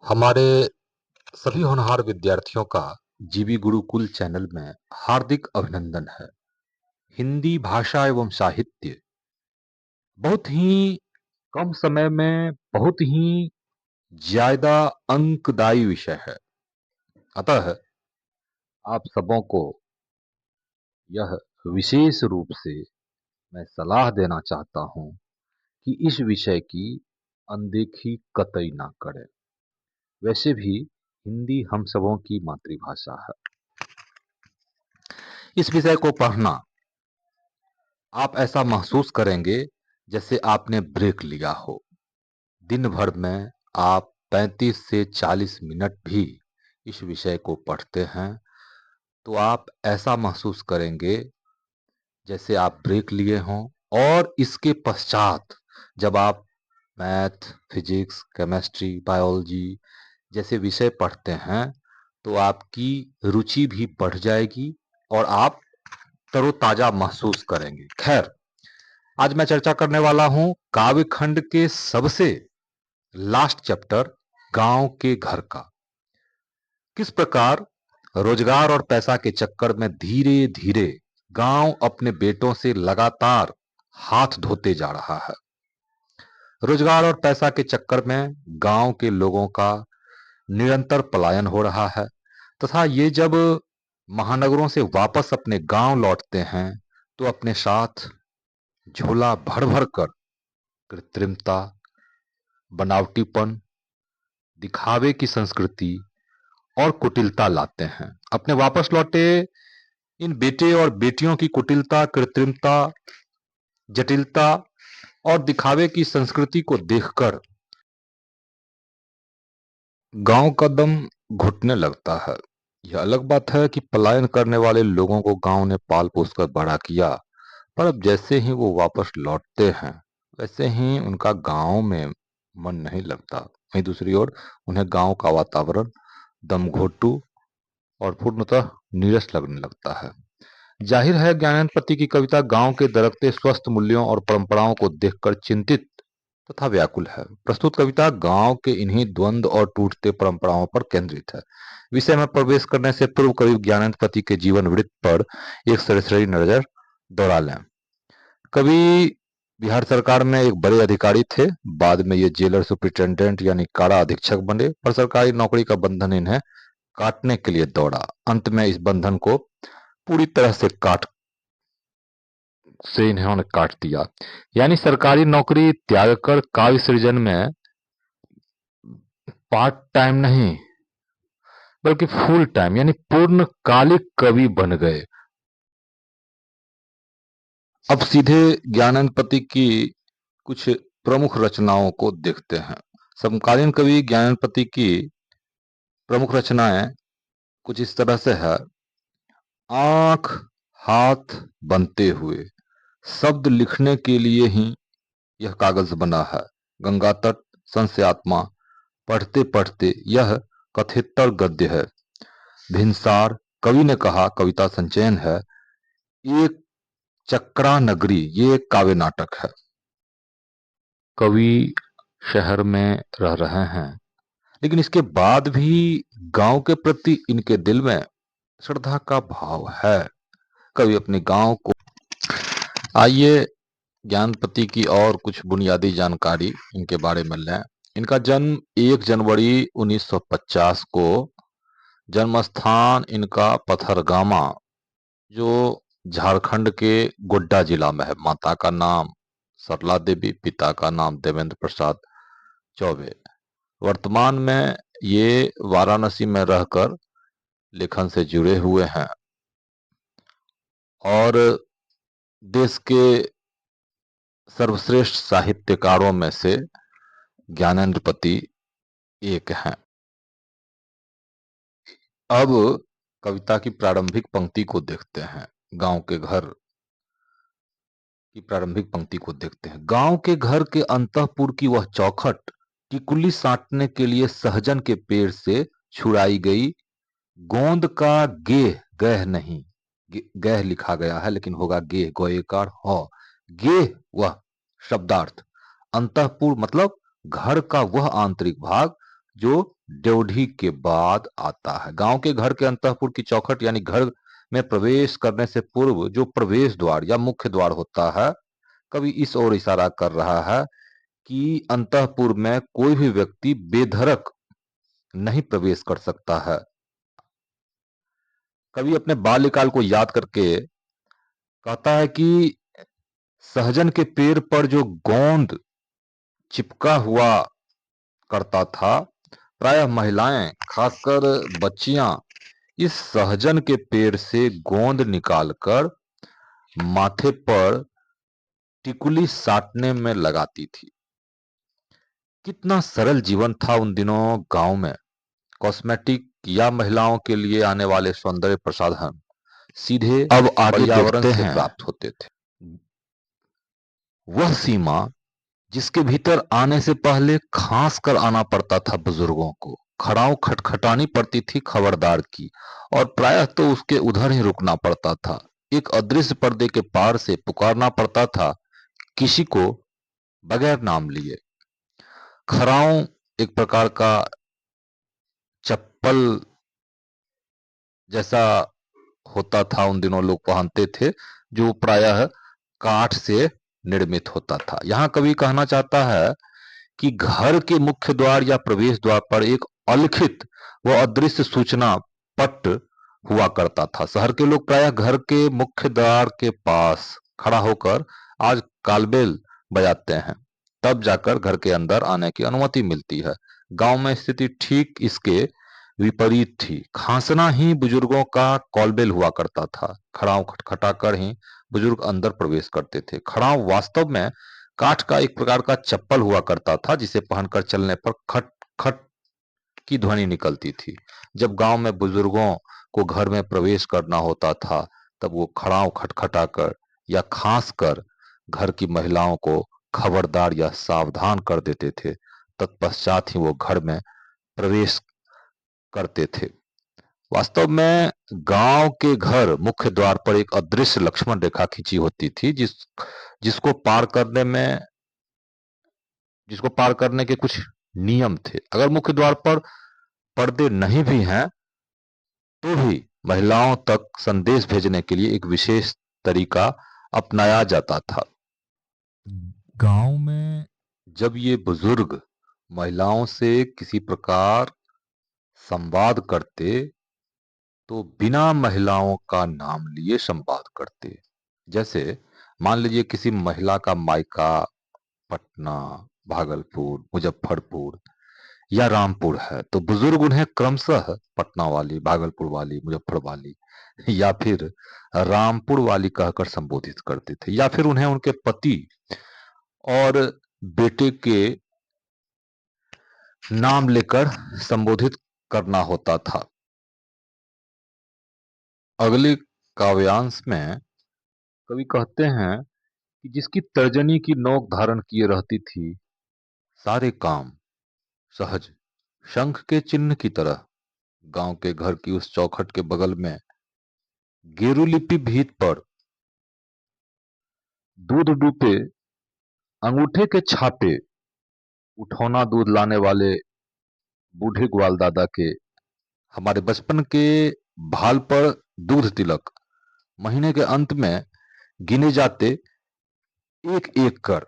हमारे सभी होनहार विद्यार्थियों का जीवी गुरुकुल चैनल में हार्दिक अभिनंदन है। हिंदी भाषा एवं साहित्य बहुत ही कम समय में बहुत ही ज्यादा अंकदायी विषय है। अतः आप सबों को यह विशेष रूप से मैं सलाह देना चाहता हूं कि इस विषय की अनदेखी कतई ना करें। वैसे भी हिंदी हम सबों की मातृभाषा है। इस विषय को पढ़ना आप ऐसा महसूस करेंगे जैसे आपने ब्रेक लिया हो। दिन भर में आप 35 से 40 मिनट भी इस विषय को पढ़ते हैं तो आप ऐसा महसूस करेंगे जैसे आप ब्रेक लिए हों। और इसके पश्चात जब आप मैथ, फिजिक्स, केमिस्ट्री, बायोलॉजी जैसे विषय पढ़ते हैं तो आपकी रुचि भी बढ़ जाएगी और आप तरोताजा महसूस करेंगे। खैर, आज मैं चर्चा करने वाला हूं काव्य खंड के सबसे लास्ट चैप्टर गांव के घर का। किस प्रकार रोजगार और पैसा के चक्कर में धीरे धीरे गांव अपने बेटों से लगातार हाथ धोते जा रहा है। रोजगार और पैसा के चक्कर में गांव के लोगों का निरंतर पलायन हो रहा है तथा ये जब महानगरों से वापस अपने गांव लौटते हैं तो अपने साथ झोला भर भर कर कृत्रिमता, बनावटीपन, दिखावे की संस्कृति और कुटिलता लाते हैं। अपने वापस लौटे इन बेटे और बेटियों की कुटिलता, कृत्रिमता, जटिलता और दिखावे की संस्कृति को देखकर गांव का दम घुटने लगता है। यह अलग बात है कि पलायन करने वाले लोगों को गांव ने पाल पोस कर बड़ा किया, पर अब जैसे ही वो वापस लौटते हैं वैसे ही उनका गांव में मन नहीं लगता। वहीं दूसरी ओर उन्हें गांव का वातावरण दमघोटू और पूर्णतः नीरस लगने लगता है। जाहिर है ज्ञानेन्द्र की कविता गांव के दरकते स्वस्थ मूल्यों और परंपराओं को देखकर चिंतित तथा व्याकुल है। प्रस्तुत कविता गांव के इन्हीं द्वंद्व और टूटते परंपराओं पर केंद्रित है। विषय में प्रवेश करने से पूर्व कवि ज्ञानेन्द्र के जीवन वृत्त पर एक सरसरी नजर दौड़ा लें। कवि बिहार सरकार में एक बड़े अधिकारी थे। बाद में ये जेलर सुप्रिंटेंडेंट यानी कारा अधीक्षक बने, पर सरकारी नौकरी का बंधन इन्हें काटने के लिए दौड़ा। अंत में इस बंधन को पूरी तरह से इन्होंने काट दिया, यानी सरकारी नौकरी त्याग कर काव्य सृजन में पार्ट टाइम नहीं बल्कि फुल टाइम यानी पूर्णकालिक कवि बन गए। अब सीधे ज्ञानेन्द्र की कुछ प्रमुख रचनाओं को देखते हैं। समकालीन कवि ज्ञानेन्द्र की प्रमुख रचनाएं कुछ इस तरह से है। आंख हाथ बनते हुए शब्द लिखने के लिए ही यह कागज बना है। गंगा तट, संशय आत्मा, पढ़ते पढ़ते यह कथेत्तर गद्य है। भिनसार, कवि ने कहा कविता संचयन है। एक चक्रा नगरी, ये एक काव्य नाटक है। कवि शहर में रह रहे हैं लेकिन इसके बाद भी गांव के प्रति इनके दिल में श्रद्धा का भाव है। कवि अपने गांव को आइए ज्ञानपति की और कुछ बुनियादी जानकारी इनके बारे में लें। इनका जन्म 1 जनवरी 1950 को, जन्म स्थान इनका पथरगामा जो झारखंड के गोड्डा जिला में है। माता का नाम सरला देवी, पिता का नाम देवेंद्र प्रसाद चौबे। वर्तमान में ये वाराणसी में रहकर लेखन से जुड़े हुए हैं और देश के सर्वश्रेष्ठ साहित्यकारों में से ज्ञानेन्द्र एक हैं। अब कविता की प्रारंभिक पंक्ति को देखते हैं। गांव के घर की प्रारंभिक पंक्ति को देखते हैं। गांव के घर के अंतःपुर की वह चौखट टिकुली साटने के लिए सहजन के पेड़ से छुड़ाई गई गोंद का गेह, गह नहीं, गह लिखा गया है लेकिन होगा गेह, गोएकार हो। गेह वह शब्दार्थ, अंतःपुर मतलब घर का वह आंतरिक भाग जो ड्योढ़ी के बाद आता है। गांव के घर के अंतःपुर की चौखट यानी घर में प्रवेश करने से पूर्व जो प्रवेश द्वार या मुख्य द्वार होता है, कवि इस ओर इशारा कर रहा है कि अंतःपुर में कोई भी व्यक्ति बेधड़क नहीं प्रवेश कर सकता है। कवि अपने बाल्यकाल को याद करके कहता है कि सहजन के पेड़ पर जो गोंद चिपका हुआ करता था, प्रायः महिलाएं, खासकर बच्चियां, इस सहजन के पेड़ से गोंद निकालकर माथे पर टिकुली साटने में लगाती थी। कितना सरल जीवन था उन दिनों गांव में। कॉस्मेटिक या महिलाओं के लिए आने वाले सौंदर्य प्रसाधन सीधे अब आगे पर्यावरण देखते से हैं। प्राप्त होते थे। वह सीमा जिसके भीतर आने से पहले खास कर आना पड़ता था बुजुर्गों को, खड़ाऊ खटखटानी पड़ती थी खबरदार की, और प्रायः तो उसके उधर ही रुकना पड़ता था। एक अदृश्य पर्दे के पार से पुकारना पड़ता था किसी को बगैर नाम लिए। खड़ाऊ एक प्रकार का चप्पल जैसा होता था, उन दिनों लोग पहनते थे, जो प्रायः काठ से निर्मित होता था। यहाँ कवि कहना चाहता है कि घर के मुख्य द्वार या प्रवेश द्वार पर एक अलिखित व अदृश्य सूचना पट हुआ करता था। शहर के लोग प्रायः घर के मुख्य द्वार के पास खड़ा होकर आज कालबेल बजाते हैं, तब जाकर घर के अंदर आने की अनुमति मिलती है। गांव में स्थिति ठीक इसके विपरीत थी। खांसना ही बुजुर्गों का कॉलबेल हुआ करता था। खड़ाऊ खटखटाकर ही बुजुर्ग अंदर प्रवेश करते थे। खड़ाऊ वास्तव में काठ का एक प्रकार का चप्पल हुआ करता था, जिसे पहनकर चलने पर खट खट की ध्वनि निकलती थी। जब गांव में बुजुर्गों को घर में प्रवेश करना होता था, तब वो खड़ाऊ खटखटाकर या खांस कर घर की महिलाओं को खबरदार या सावधान कर देते थे। तत्पश्चात ही वो घर में प्रवेश करते थे। वास्तव में गांव के घर मुख्य द्वार पर एक अदृश्य लक्ष्मण रेखा खींची होती थी, जिसको पार करने में जिसको पार करने के कुछ नियम थे। अगर मुख्य द्वार पर पर्दे नहीं भी हैं, तो भी महिलाओं तक संदेश भेजने के लिए एक विशेष तरीका अपनाया जाता था। गांव में जब ये बुजुर्ग महिलाओं से किसी प्रकार संवाद करते, तो बिना महिलाओं का नाम लिए संवाद करते। जैसे मान लीजिए किसी महिला का मायका पटना, भागलपुर, मुजफ्फरपुर या रामपुर है, तो बुजुर्ग उन्हें क्रमशः पटना वाली, भागलपुर वाली, मुजफ्फर वाली या फिर रामपुर वाली कहकर संबोधित करते थे, या फिर उन्हें उनके पति और बेटे के नाम लेकर संबोधित करना होता था। अगले काव्यांश में कवि कहते हैं कि जिसकी तर्जनी की नोक धारण किए रहती थी, सारे काम सहज शंख के चिन्ह की तरह। गांव के घर की उस चौखट के बगल में गेरू लिपि भीत पर दूध डूबे अंगूठे के छापे, उठौना दूध लाने वाले बूढ़े ग्वाल दादा के, हमारे बचपन के भाल पर दूध तिलक, महीने के अंत में गिने जाते एक एक कर।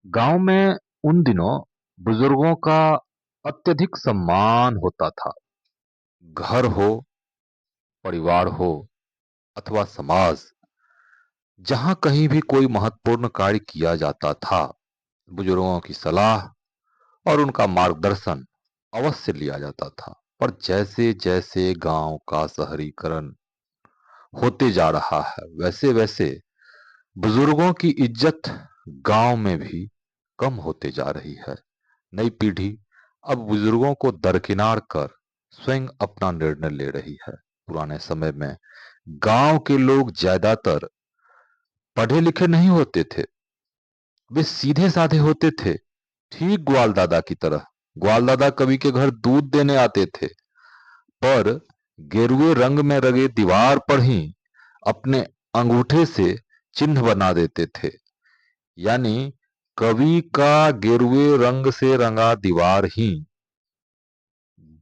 गांव में उन दिनों बुजुर्गों का अत्यधिक सम्मान होता था। घर हो, परिवार हो अथवा समाज, जहां कहीं भी कोई महत्वपूर्ण कार्य किया जाता था, बुजुर्गों की सलाह और उनका मार्गदर्शन अवश्य लिया जाता था। पर जैसे जैसे गांव का शहरीकरण होते जा रहा है, वैसे वैसे बुजुर्गों की इज्जत गांव में भी कम होते जा रही है। नई पीढ़ी अब बुजुर्गों को दरकिनार कर स्वयं अपना निर्णय ले रही है। पुराने समय में गांव के लोग ज्यादातर पढ़े लिखे नहीं होते थे, वे सीधे साधे होते थे, ठीक ग्वाल दादा की तरह। ग्वाल दादा कवि के घर दूध देने आते थे, पर गेरुए रंग में रंगे दीवार पर ही अपने अंगूठे से चिन्ह बना देते थे। यानी कवि का गेरुए रंग से रंगा दीवार ही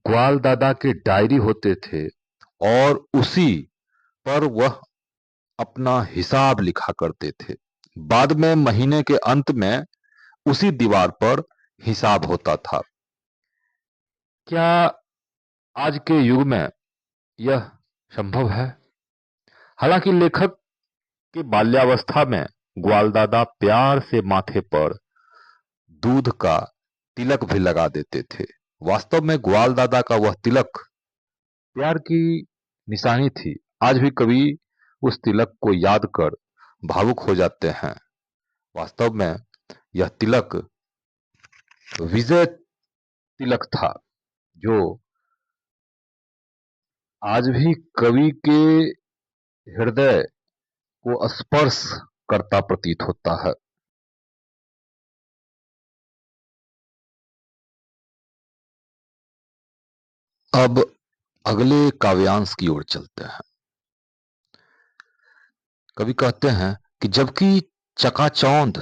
ग्वाल दादा के डायरी होते थे और उसी पर वह अपना हिसाब लिखा करते थे। बाद में महीने के अंत में उसी दीवार पर हिसाब होता था। क्या आज के युग में यह संभव है? हालांकि लेखक के बाल्यावस्था में ग्वालदादा प्यार से माथे पर दूध का तिलक भी लगा देते थे। वास्तव में ग्वालदादा का वह तिलक प्यार की निशानी थी। आज भी कभी उस तिलक को याद कर भावुक हो जाते हैं। वास्तव में यह तिलक विजय तिलक था, जो आज भी कवि के हृदय को स्पर्श करता प्रतीत होता है। अब अगले काव्यांश की ओर चलते हैं। कवि कहते हैं कि जबकि चकाचौंध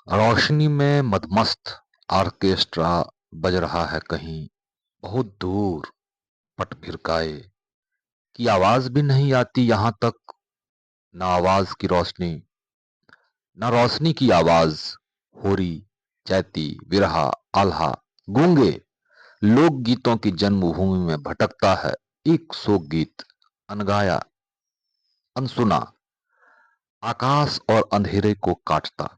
रोशनी में मदमस्त ऑर्केस्ट्रा बज रहा है कहीं बहुत दूर, पट भिरकाए की आवाज भी नहीं आती यहां तक, न आवाज की रोशनी न रोशनी की आवाज। होरी, चैती, विरहा, आल्हा, गूंगे लोक गीतों की जन्मभूमि में भटकता है एक शोक गीत, अनगाया, अनसुना, आकाश और अंधेरे को काटता।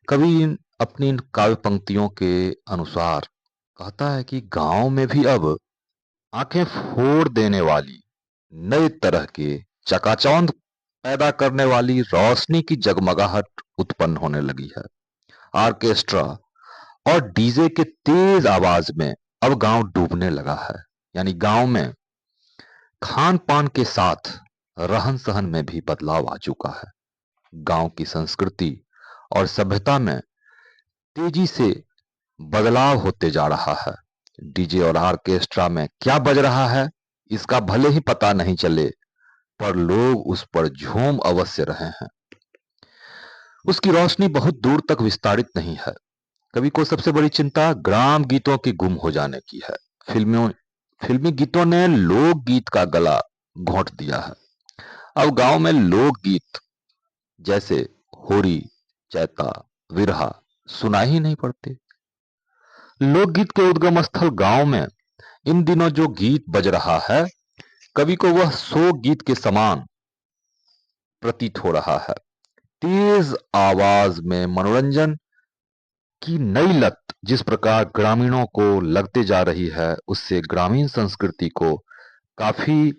कवि अपनी इन काव्य पंक्तियों के अनुसार कहता है कि गांव में भी अब आंखें फोड़ देने वाली नए तरह के चकाचौंध पैदा करने वाली रोशनी की जगमगाहट उत्पन्न होने लगी है। ऑर्केस्ट्रा और डीजे के तेज आवाज में अब गांव डूबने लगा है। यानी गांव में खान पान के साथ रहन सहन में भी बदलाव आ चुका है। गांव की संस्कृति और सभ्यता में तेजी से बदलाव होते जा रहा है। डीजे और ऑर्केस्ट्रा में क्या बज रहा है इसका भले ही पता नहीं चले, पर लोग उस पर झूम अवश्य रहे हैं। उसकी रोशनी बहुत दूर तक विस्तारित नहीं है। कवि को सबसे बड़ी चिंता ग्राम गीतों के गुम हो जाने की है। फिल्मी गीतों ने लोक गीत का गला घोंट दिया है। अब गांव में लोक गीत जैसे होरी, चैता, विरहा सुनाई ही नहीं पड़ते। लोकगीत के उद्गम स्थल गांव में इन दिनों जो गीत बज रहा है, कवि को वह शोक गीत के समान प्रतीत हो रहा है। तेज आवाज में मनोरंजन की नई लत जिस प्रकार ग्रामीणों को लगते जा रही है, उससे ग्रामीण संस्कृति को काफी